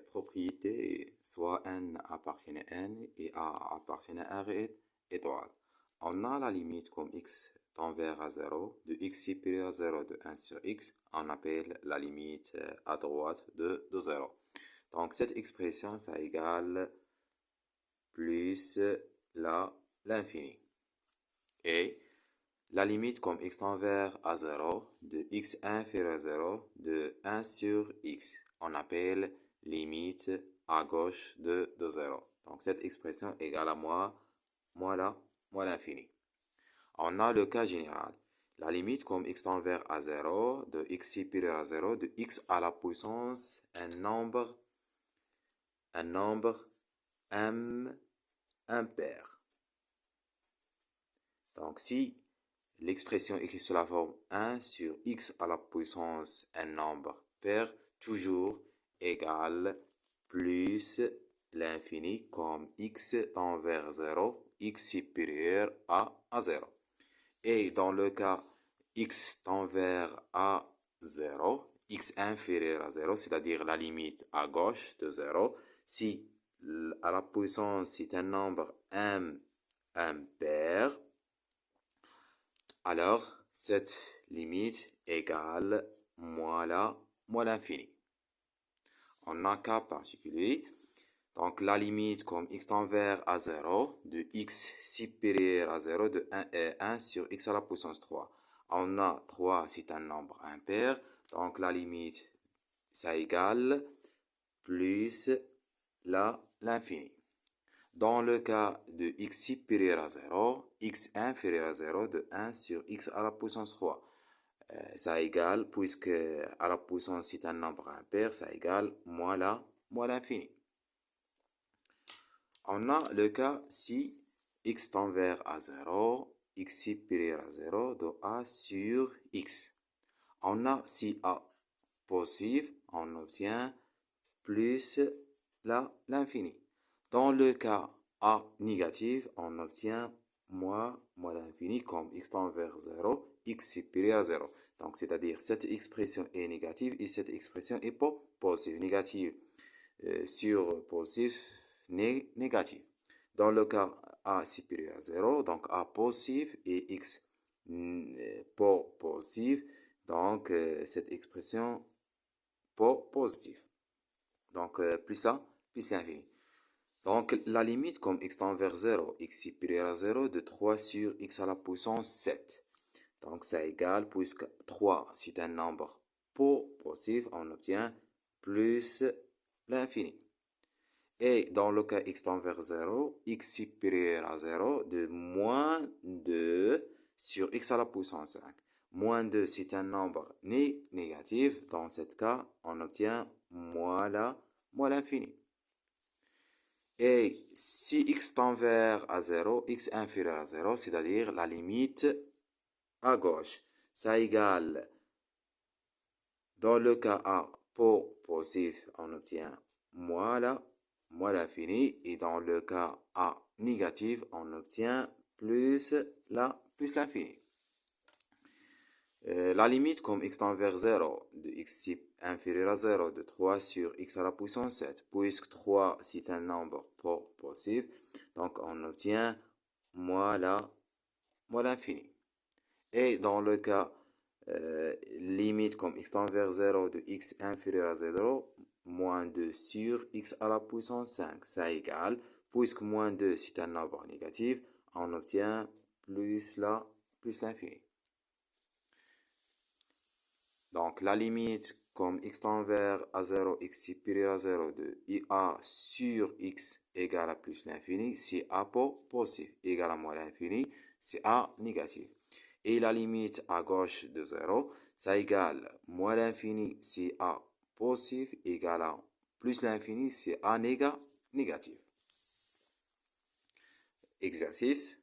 propriété, soit n appartient à n et a appartient à r étoile. On a la limite comme x tend vers 0, de x supérieur à 0 de 1 sur x, on appelle la limite à droite de 0. Donc cette expression, ça égale plus l'infini. Et la limite comme x tend vers à 0, de x inférieur à 0, de 1 sur x, on appelle limite à gauche de 0. Donc cette expression égale à moins l'infini. On a le cas général. La limite comme x tend vers à 0, de x supérieur à 0, de x à la puissance un nombre m impair. Donc si l'expression écrite sous la forme 1 sur x à la puissance un nombre pair, toujours égale plus l'infini comme x tend vers 0, x supérieur à 0. Et dans le cas x tend vers à 0, x inférieur à 0, c'est-à-dire la limite à gauche de 0, si à la puissance c'est un nombre m impair, alors cette limite égale moins l'infini. On a un cas particulier. Donc la limite comme x tend vers à 0, de x supérieur à 0, de 1 sur x à la puissance 3. On a 3, c'est un nombre impair. Donc la limite, ça égale plus l'infini. Dans le cas de x supérieur à 0, x inférieur à 0, de 1 sur x à la puissance 3. Ça égale, puisque à la puissance c'est un nombre impair, ça égale moins l'infini. On a le cas si x tend vers à 0, x supérieur à 0, de a sur x. On a si a positif, on obtient plus l'infini. Dans le cas a négatif, on obtient moins l'infini comme x tend vers 0, x supérieur à 0. Donc, c'est-à-dire cette expression est négative et cette expression est positive. Négative sur positif, négatif. Dans le cas a supérieur à 0, donc a positif et x positif, donc cette expression positive. Donc plus l'infini. Donc la limite comme x tend vers 0, x supérieur à 0, de 3 sur x à la puissance 7. Donc ça égale, puisque 3 c'est un nombre positif, on obtient plus l'infini. Et dans le cas x tend vers 0, x supérieur à 0, de moins 2 sur x à la puissance 5. Moins 2, c'est un nombre négatif. Dans ce cas, on obtient moins l'infini. Et si x tend vers à 0, x inférieur à 0, c'est-à-dire la limite à gauche, ça égale, dans le cas A positif, on obtient moins l'infini, et dans le cas A négatif, on obtient plus l'infini. La limite comme x tend vers 0, de x inférieur à 0, de 3 sur x à la puissance 7, puisque 3 c'est un nombre positif, donc on obtient moins l'infini. Et dans le cas limite comme x tend vers 0, de x inférieur à 0, moins 2 sur x à la puissance 5, ça égale, puisque moins 2 c'est un nombre négatif, on obtient plus l'infini. Donc la limite comme x tend vers à 0, x supérieur à 0, de a sur x égale à plus l'infini, si a positif égale à moins l'infini, si a négatif. Et la limite à gauche de 0, ça égale moins l'infini si a positif égale à plus l'infini si a négatif. Exercice.